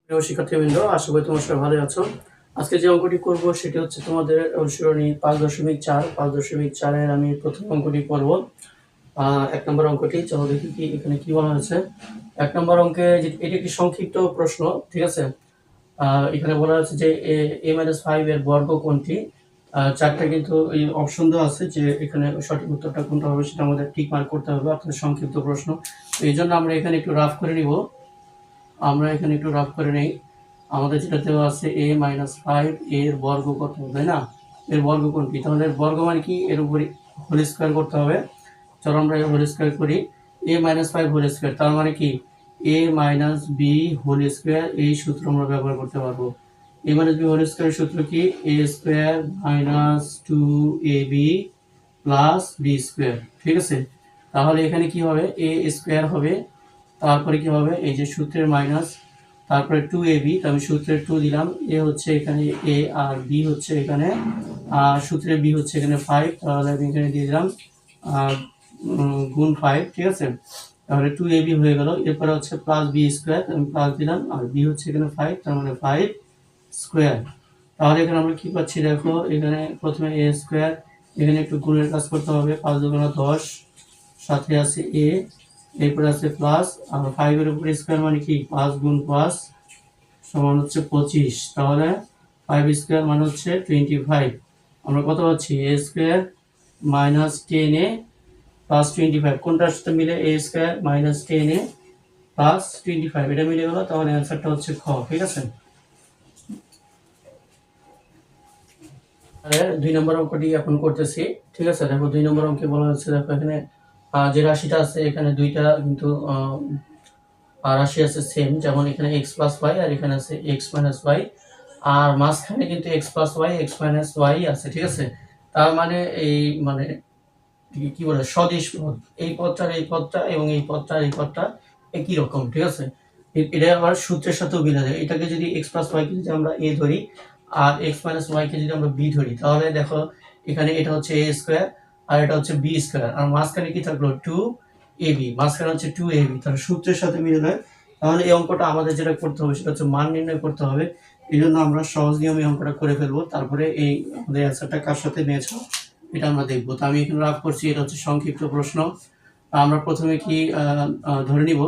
প্রিয় শিক্ষার্থীবৃন্দ, আশা করি তোমরা সবাই ভালো আছো। আজকে যে অঙ্কটি করব সেটি হচ্ছে তোমাদের অনুশীলনী 5.4 এর আমি প্রথম অঙ্কটি করব। 1 নম্বর অঙ্কটি। চলো দেখি কি এখানে কি বলা হয়েছে। 1 নম্বর অঙ্কে এটি একটি সংক্ষিপ্ত প্রশ্ন, ঠিক আছে। এখানে বলা হয়েছে যে a-5 এর বর্গ কোনটি। 4টা কিন্তু এই অপশন দেওয়া আছে, যে এখানে সঠিক উত্তরটা কোনটা হবে সেটা আমাদের টিক মার্ক করতে হবে, অর্থাৎ সংক্ষিপ্ত প্রশ্ন। এই জন্য আমরা এখানে একটু রাফ করে নিব। নেই। আমাদের যেটা দেওয়া আছে a-5 এর বর্গ কত, তাই না? এর বর্গ কোনটি? তাহলে এর বর্গ মানে কি? এর উপরে হোল স্কয়ার করতে হবে। চলো আমরা হোল স্কয়ার করি। a-5 হোল স্কয়ার, তার মানে কি a-b হোল স্কয়ার। এই সূত্র আমরা ব্যবহার করতে পারবো। a-b হোল স্কয়ার সূত্র কি? a square minus 2ab plus b square, ঠিক আছে। তাহলে এখানে কি হবে? a স্কয়ার হবে, তারপরে কি হবে? এই যে সূত্রের মাইনাস, তারপরে 2ab, আমি সূত্রের 2 দিলাম, a হচ্ছে এখানে a আর b হচ্ছে এখানে সূত্রের b হচ্ছে এখানে 5, তাহলে আমি এখানে দিয়ে দিলাম গুণ 5, ঠিক আছে। তাহলে 2ab হয়ে গেল। এরপরে হচ্ছে প্লাস b স্কয়ার, আমি প্লাস দিলাম, আর b হচ্ছে এখানে 5, তার মানে 5 স্কয়ার। তাহলে এখানে আমরা কি পাচ্ছি দেখো, এখানে প্রথমে a স্কয়ার, এখানে একটু গুণের কাজ করতে হবে। 5 দুগুণে 10, সাথে আছে a, এরপরে আছে প্লাস, আর 5 এর উপরে স্কয়ার মানে কি 5 গুণ 5 সমান হচ্ছে 25। তাহলে 5 স্কয়ার মানে হচ্ছে 25। আমরা কত পাচ্ছি? a square minus 10a plus 25। কোনটার সাথে মিলে? a square minus 10a plus 25, এটা মিলে গেল। তাহলে অ্যান্সারটা হচ্ছে খ, ঠিক আছে। তাহলে 2 নম্বর অঙ্কটি এখন করতেছি, ঠিক আছে। দেখো 2 নম্বর অঙ্কে বলা হচ্ছে, দেখো এখানে যে রাশিটা আছে এখানে দুইটা কিন্তু রাশি আছে সেম, যেমন এখানে x প্লাস ওয়াই আর এখানে আছে x মাইনাস ওয়াই, আর মাঝখানে কিন্তু x plus y x minus y আছে, ঠিক আছে। তার মানে এই মানে কি বলে সদিশ পদ, এই পদটার এই পদটা এবং এই পদটার এই পদটা একই রকম, ঠিক আছে। এটা আবার সূত্রের সাথেও মিলে যায়। এটাকে যদি x প্লাস ওয়াই কে যদি আমরা a ধরি আর x মাইনাস ওয়াই কে যদি আমরা b ধরি, তাহলে দেখো এখানে এটা হচ্ছে a স্কয়ার আর এটা হচ্ছে b স্কয়ার, আর মাঝখানে কি থাকলো 2ab, মাঝখানে হচ্ছে 2ab, তাহলে সূত্রের সাথে মিলে যায়। তাহলে এই অঙ্কটা আমাদের যেটা করতে হবে সেটা হচ্ছে মান নির্ণয় করতে হবে। এই জন্য আমরা সহজ নিয়মে অঙ্কটা করে ফেলবো, তারপরে এই আমাদের অ্যান্সারটা কার সাথে ম্যাচ হয় এটা আমরা দেখবো। তো আমি এখানে রাফ করছি, এটা হচ্ছে সংক্ষিপ্ত প্রশ্ন। আমরা প্রথমে কি ধরে নিব,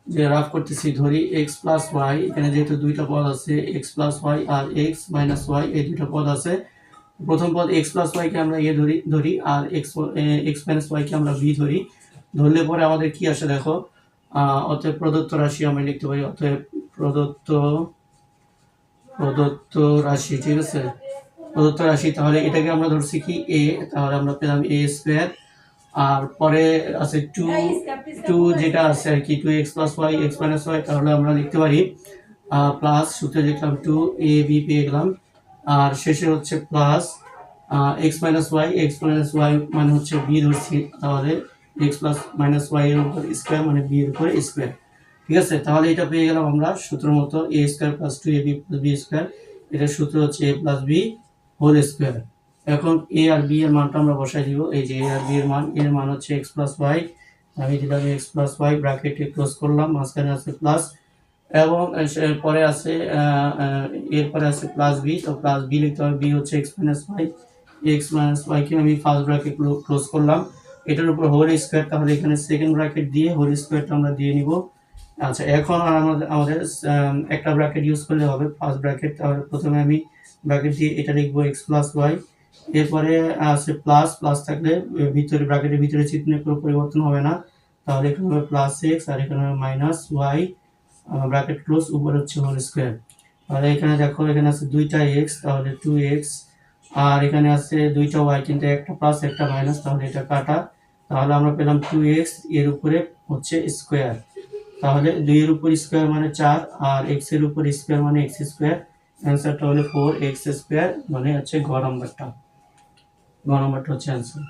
যে রাফ করতেছি, ধরি x প্লাস ওয়াই, এখানে যেহেতু দুইটা পদ আছে x প্লাস ওয়াই আর x মাইনাস ওয়াই, এই দুইটা পদ আছে। প্রথম পদ x প্লাস ওয়াই কে আমরা a ধরি আর x মাইনাস ওয়াই কে আমরা b ধরলে পরে আমাদের কি আসে দেখো, অতএব প্রদত্ত রাশি আমরা লিখতে পারি, অতএব প্রদত্ত রাশি, ঠিক আছে। প্রদত্ত রাশি, তাহলে এটাকে আমরা ধরছি কি a, তাহলে আমরা পেলাম a স্কয়ার, আর পরে আছে 2 যেটা আছে আর কি 2x plus y x minus y, তাহলে আমরা লিখতে পারি প্লাস, সূত্রে লিখলাম 2ab পেয়ে গেলাম, আর শেষে হচ্ছে প্লাস x মাইনাস ওয়াই মানে হচ্ছে b ধরছি, তাহলে x প্লাস মাইনাস ওয়াই এর উপর স্কয়ার মানে b এর উপর স্কয়ার, ঠিক আছে। তাহলে এটা পেয়ে গেলাম আমরা সূত্র মতো a square plus 2ab plus b square, এটার সূত্র হচ্ছে a plus b whole square. এখন a আর b এর মানটা আমরা বসাই দিব। এই যে a আর b এর মান হচ্ছে x প্লাস y, আমি দিলাম x প্লাস y, ব্র্যাকেটে ক্লোজ করলাম, মাঝখানে আছে প্লাস, এবং পরে আছে এরপরে আছে প্লাস b, তো প্লাস b লিখতে হবে, b হচ্ছে x মাইনাস y কে আমি ফার্স্ট ব্র্যাকেট ক্লোজ করলাম, এটার উপর হোল স্কয়ার, তাহলে এখানে সেকেন্ড ব্র্যাকেট দিয়ে হোল স্কয়ারটা আমরা দিয়ে নিব। আচ্ছা, এখন আর আমাদের একটা ব্র্যাকেট ইউজ করলে হবে, ফার্স্ট ব্র্যাকেট। তাহলে প্রথমে আমি ব্র্যাকেট দিয়ে এটা লিখবো x প্লাস ওয়াই, এরপরে আছে প্লাস থাকলে ভিতরে ব্র্যাকেটের ভিতরে চিহ্নের কোনো পরিবর্তন হবে না, তাহলে এখানে হবে প্লাস x আর এখানে হবে মাইনাস ওয়াই, ব্র্যাকেট ক্লোজ, উপরে হচ্ছে হোল স্কয়ার। তাহলে এখানে দেখো, এখানে আছে দুইটা x, তাহলে 2x, আর এখানে আছে দুইটা y, কিন্তু একটা প্লাস একটা মাইনাস, তাহলে এটা কাটা, তাহলে আমরা পেলাম 2x এর উপরে হচ্ছে স্কয়ার, তাহলে 2 এর উপর স্কয়ার মানে 4, আর x এর উপর স্কয়ার মানে x স্কয়ার, অ্যান্সারটা হলো 4x স্কয়ার, মানে হচ্ছে ঘ নাম্বারটা হচ্ছে অ্যান্সার।